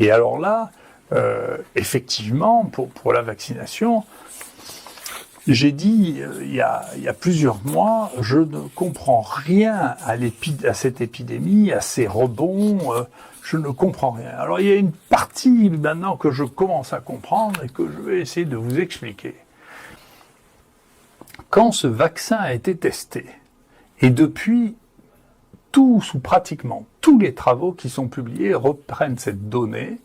Et alors là, effectivement, pour la vaccination, j'ai dit il y a plusieurs mois, je ne comprends rien à cette épidémie, à ces rebonds, je ne comprends rien. Alors il y a une partie maintenant que je commence à comprendre et que je vais essayer de vous expliquer. Quand ce vaccin a été testé, et depuis pratiquement tous les travaux qui sont publiés reprennent cette donnée,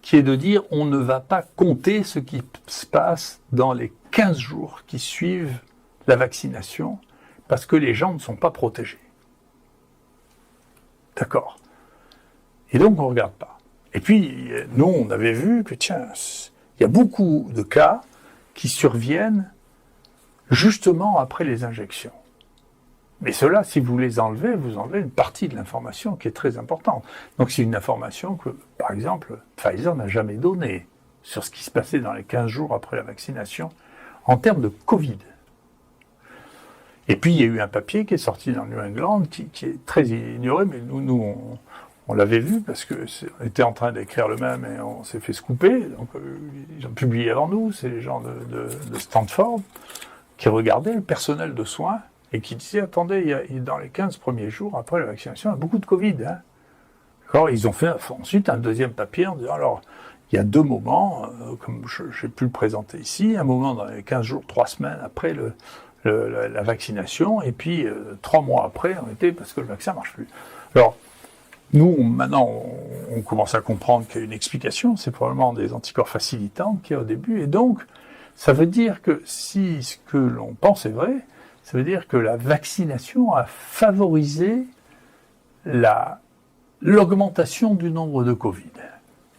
qui est de dire on ne va pas compter ce qui se passe dans les 15 jours qui suivent la vaccination, parce que les gens ne sont pas protégés. D'accord. Et donc on ne regarde pas. Et puis, nous, on avait vu que, tiens, il y a beaucoup de cas qui surviennent justement après les injections. Mais cela, si vous les enlevez, vous enlevez une partie de l'information qui est très importante. Donc c'est une information que, par exemple, Pfizer n'a jamais donnée sur ce qui se passait dans les 15 jours après la vaccination en termes de Covid. Et puis il y a eu un papier qui est sorti dans New England qui est très ignoré, mais nous on l'avait vu parce qu'on était en train d'écrire le même et on s'est fait scooper. Donc ils ont publié avant nous, c'est les gens de Stanford qui regardaient le personnel de soins et qui disaient, attendez, dans les 15 premiers jours après la vaccination, il y a beaucoup de Covid. Hein. Alors, ils ont fait ensuite un deuxième papier en disant, alors, il y a 2 moments, comme j'ai pu le présenter ici, un moment dans les 15 jours, 3 semaines après la vaccination, et puis 3 mois après, on était parce que le vaccin ne marche plus. Alors, nous, maintenant, on commence à comprendre qu'il y a une explication, c'est probablement des anticorps facilitants qu'il y a au début, et donc, ça veut dire que si ce que l'on pense est vrai, ça veut dire que la vaccination a favorisé l'augmentation du nombre de Covid.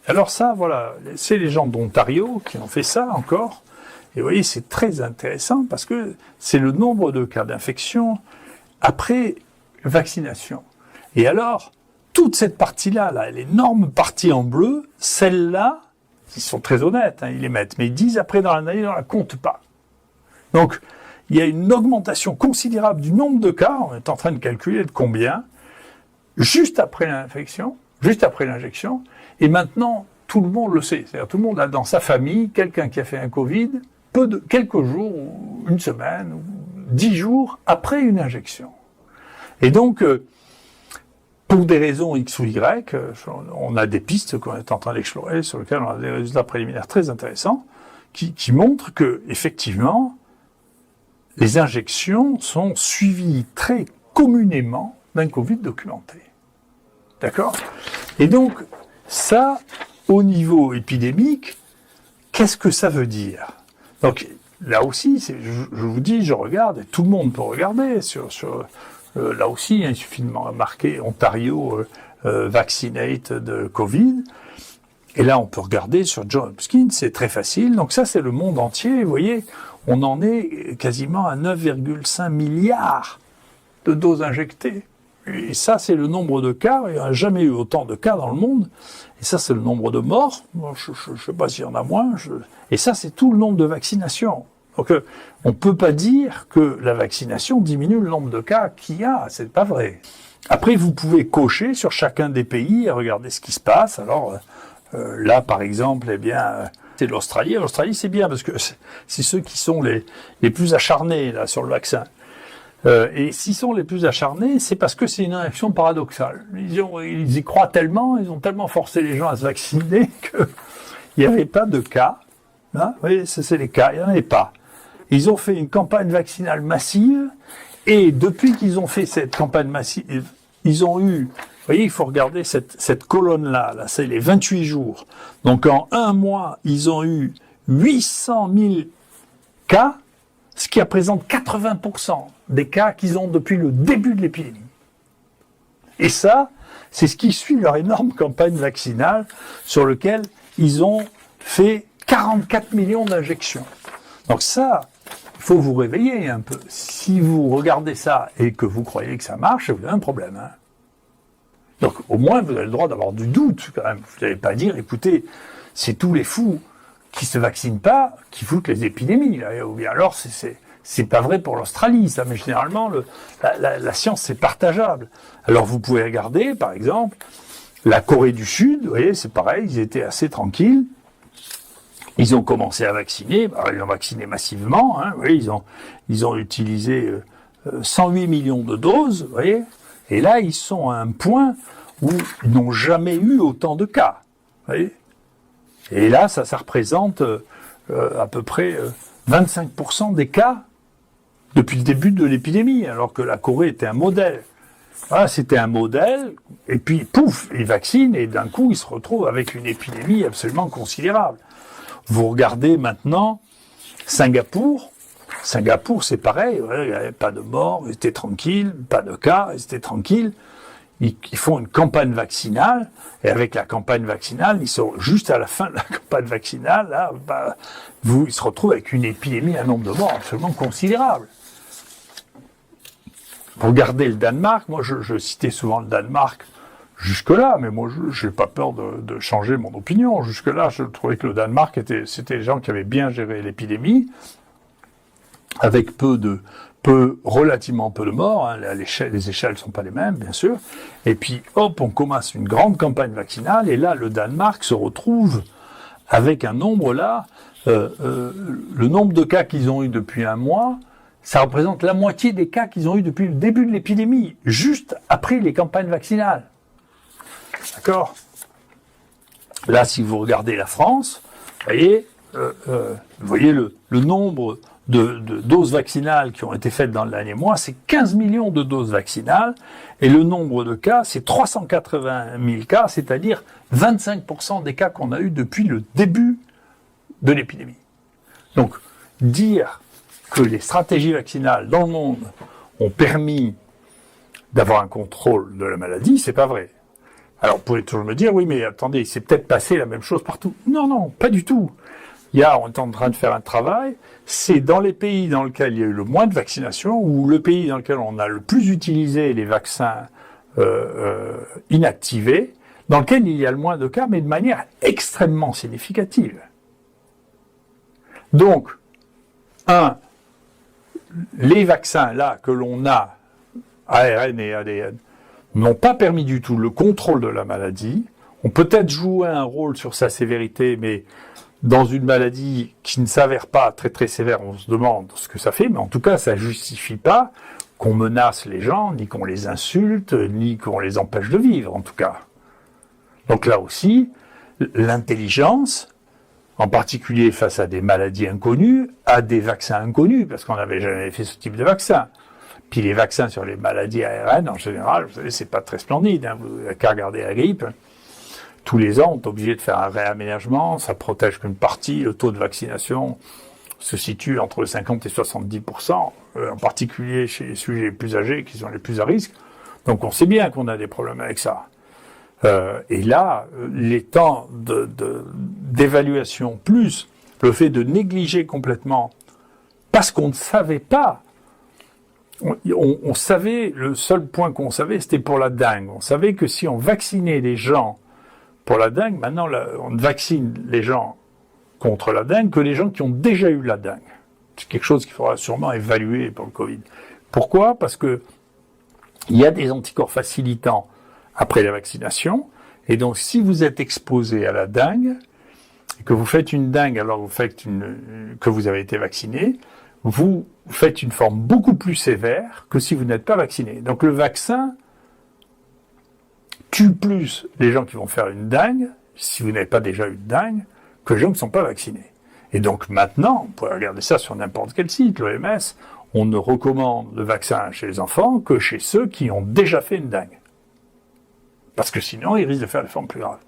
Alors ça, voilà, c'est les gens d'Ontario qui ont fait ça encore. Et vous voyez, c'est très intéressant parce que c'est le nombre de cas d'infection après vaccination. Et alors, toute cette partie-là, l'énorme partie en bleu, celle-là, ils sont très honnêtes, hein, ils les mettent, mais ils disent après dans l'année, on ne la compte pas. Donc, il y a une augmentation considérable du nombre de cas, on est en train de calculer de combien, juste après l'infection, juste après l'injection, et maintenant, tout le monde le sait. C'est-à-dire tout le monde a dans sa famille quelqu'un qui a fait un Covid quelques jours, ou une semaine, ou 10 jours après une injection. Et donc, pour des raisons X ou Y, on a des pistes qu'on est en train d'explorer, sur lesquelles on a des résultats préliminaires très intéressants, qui montrent que, effectivement, les injections sont suivies très communément d'un Covid documenté. D'accord ? Et donc, ça, au niveau épidémique, qu'est-ce que ça veut dire ? Donc, là aussi, je vous dis, je regarde, et tout le monde peut regarder. Là aussi, il suffit de marquer Ontario vaccinate de Covid. Et là, on peut regarder sur Johns Hopkins, c'est très facile. Donc ça, c'est le monde entier. Vous voyez, on en est quasiment à 9,5 milliards de doses injectées. Et ça, c'est le nombre de cas. Il n'y a jamais eu autant de cas dans le monde. Et ça, c'est le nombre de morts. Bon, je ne sais pas s'il y en a moins. Et ça, c'est tout le nombre de vaccinations. Donc, on ne peut pas dire que la vaccination diminue le nombre de cas qu'il y a. C'est pas vrai. Après, vous pouvez cocher sur chacun des pays et regarder ce qui se passe. Alors, là, par exemple, eh bien, c'est l'Australie. L'Australie, c'est bien parce que c'est ceux qui sont les plus acharnés là sur le vaccin. Et s'ils sont les plus acharnés, c'est parce que c'est une réaction paradoxale. Ils y croient tellement, ils ont tellement forcé les gens à se vacciner qu'il n'y avait pas de cas. Hein, vous voyez, c'est les cas, il n'y en avait pas. Ils ont fait une campagne vaccinale massive, et depuis qu'ils ont fait cette campagne massive, ils ont eu, vous voyez, il faut regarder cette colonne-là, là, c'est les 28 jours. Donc en 1 mois, ils ont eu 800 000 cas, ce qui représente 80% des cas qu'ils ont depuis le début de l'épidémie. Et ça, c'est ce qui suit leur énorme campagne vaccinale sur laquelle ils ont fait 44 millions d'injections. Donc ça, il faut vous réveiller un peu. Si vous regardez ça et que vous croyez que ça marche, vous avez un problème. Hein. Donc au moins, vous avez le droit d'avoir du doute quand même. Vous n'allez pas dire, écoutez, c'est tous les fous qui se vaccinent pas qui foutent les épidémies. Là. Ou bien alors, c'est pas vrai pour l'Australie, ça. Mais généralement, la science, c'est partageable. Alors vous pouvez regarder, par exemple, La Corée du Sud, vous voyez, c'est pareil, ils étaient assez tranquilles. Ils ont commencé à vacciner, ils ont vacciné massivement, hein, vous voyez, ils ont utilisé 108 millions de doses, vous voyez, et là, ils sont à un point où ils n'ont jamais eu autant de cas, vous voyez. Et là, ça représente à peu près 25% des cas depuis le début de l'épidémie, alors que la Corée était un modèle. Voilà, c'était un modèle, et puis, pouf, ils vaccinent, et d'un coup, ils se retrouvent avec une épidémie absolument considérable. Vous regardez maintenant Singapour. Singapour, c'est pareil, il n'y avait pas de morts, ils étaient tranquilles, pas de cas, ils étaient tranquilles. Ils font une campagne vaccinale, et avec la campagne vaccinale, ils sont juste à la fin de la campagne vaccinale, là, ils se retrouvent avec une épidémie, un nombre de morts absolument considérable. Regardez le Danemark, moi je citais souvent le Danemark jusque-là, mais moi je n'ai pas peur de changer mon opinion. Jusque-là, je trouvais que le Danemark c'était les gens qui avaient bien géré l'épidémie, avec relativement peu de morts, hein, les échelles ne sont pas les mêmes, bien sûr. Et puis, hop, on commence une grande campagne vaccinale, et là, le Danemark se retrouve avec un nombre là, le nombre de cas qu'ils ont eu depuis un mois, ça représente la moitié des cas qu'ils ont eu depuis le début de l'épidémie, juste après les campagnes vaccinales. D'accord ? Là, si vous regardez la France, vous voyez le nombre de doses vaccinales qui ont été faites dans le dernier mois, c'est 15 millions de doses vaccinales, et le nombre de cas, c'est 380 000 cas, c'est-à-dire 25% des cas qu'on a eu depuis le début de l'épidémie. Donc, dire que les stratégies vaccinales dans le monde ont permis d'avoir un contrôle de la maladie, c'est pas vrai. Alors, vous pouvez toujours me dire, oui, mais attendez, c'est peut-être passé la même chose partout. Non, pas du tout. On est en train de faire un travail, c'est dans les pays dans lesquels il y a eu le moins de vaccination, ou le pays dans lequel on a le plus utilisé les vaccins inactivés, dans lequel il y a le moins de cas, mais de manière extrêmement significative. Donc, les vaccins là que l'on a, ARN et ADN, n'ont pas permis du tout le contrôle de la maladie, ont peut-être joué un rôle sur sa sévérité, mais dans une maladie qui ne s'avère pas très très sévère, on se demande ce que ça fait, mais en tout cas, ça justifie pas qu'on menace les gens, ni qu'on les insulte, ni qu'on les empêche de vivre, en tout cas. Donc là aussi, l'intelligence, en particulier face à des maladies inconnues, à des vaccins inconnus, parce qu'on n'avait jamais fait ce type de vaccin. Puis les vaccins sur les maladies ARN, en général, vous savez, c'est pas très splendide, hein, vous n'avez qu'à regarder la grippe. Tous les ans, on est obligé de faire un réaménagement, ça protège qu'une partie, le taux de vaccination se situe entre 50 et 70%, en particulier chez les sujets les plus âgés qui sont les plus à risque. Donc on sait bien qu'on a des problèmes avec ça. Et là, les temps d'évaluation, plus le fait de négliger complètement, parce qu'on ne savait pas, on savait, le seul point qu'on savait, c'était pour la dengue. On savait que si on vaccinait les gens pour la dengue, maintenant, on ne vaccine les gens contre la dengue que les gens qui ont déjà eu la dengue. C'est quelque chose qu'il faudra sûrement évaluer pour le Covid. Pourquoi ? Parce que il y a des anticorps facilitants après la vaccination, et donc si vous êtes exposé à la dengue, et que vous faites une dengue alors que vous avez été vacciné, vous faites une forme beaucoup plus sévère que si vous n'êtes pas vacciné. Donc le vaccin tue plus les gens qui vont faire une dengue, si vous n'avez pas déjà eu de dengue, que les gens qui ne sont pas vaccinés. Et donc maintenant, vous pouvez regarder ça sur n'importe quel site, l'OMS, on ne recommande le vaccin chez les enfants que chez ceux qui ont déjà fait une dengue. Parce que sinon, ils risquent de faire des formes plus graves.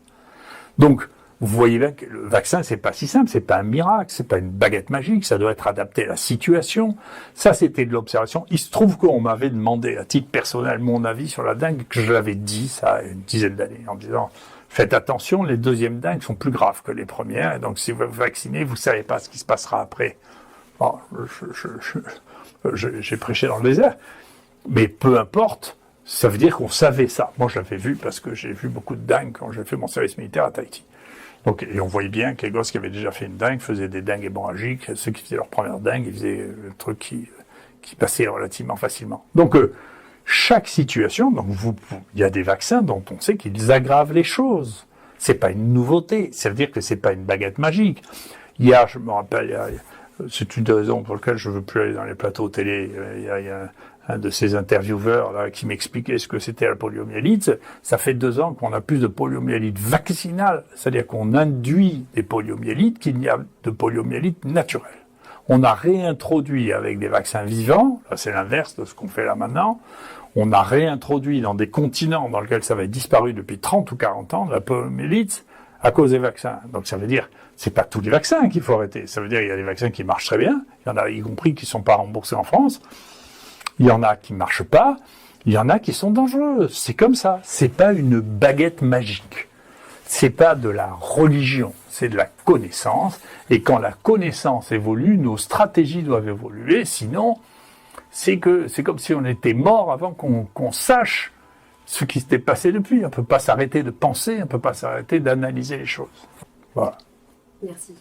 Donc, vous voyez bien que le vaccin, c'est pas si simple, c'est pas un miracle, c'est pas une baguette magique, ça doit être adapté à la situation. Ça, c'était de l'observation. Il se trouve qu'on m'avait demandé, à titre personnel, mon avis sur la dengue, que je l'avais dit, ça, une dizaine d'années, en disant, faites attention, les deuxièmes dengues sont plus graves que les premières, et donc si vous vous vaccinez, vous savez pas ce qui se passera après. Bon, j'ai prêché dans le désert, mais peu importe, ça veut dire qu'on savait ça. Moi, je l'avais vu parce que j'ai vu beaucoup de dengues quand j'ai fait mon service militaire à Tahiti. Donc, et on voyait bien que les gosses qui avaient déjà fait une dengue faisaient des dengues hémorragiques. Ceux qui faisaient leur première dengue, ils faisaient le truc qui passait relativement facilement. Donc, chaque situation, donc il y a des vaccins dont on sait qu'ils aggravent les choses. C'est pas une nouveauté, ça veut dire que c'est pas une baguette magique. Hier, je me rappelle, c'est une des raisons pour lesquelles je veux plus aller dans les plateaux télé. Il y a un de ces intervieweurs là qui m'expliquait ce que c'était la poliomyélite. Ça fait 2 ans qu'on a plus de poliomyélite vaccinale, c'est-à-dire qu'on induit des poliomyélites qu'il n'y a de poliomyélite naturelle. On a réintroduit avec des vaccins vivants, là c'est l'inverse de ce qu'on fait là maintenant, on a réintroduit dans des continents dans lesquels ça avait disparu depuis 30 ou 40 ans, de la poliomyélite, à cause des vaccins. Donc ça veut dire, c'est pas tous les vaccins qu'il faut arrêter. Ça veut dire, il y a des vaccins qui marchent très bien, il y en a y compris qui sont pas remboursés en France, il y en a qui marchent pas, il y en a qui sont dangereux. C'est comme ça. C'est pas une baguette magique. C'est pas de la religion. C'est de la connaissance. Et quand la connaissance évolue, nos stratégies doivent évoluer. Sinon, c'est comme si on était mort avant qu'on sache ce qui s'était passé depuis. On peut pas s'arrêter de penser, on peut pas s'arrêter d'analyser les choses. Voilà. Merci.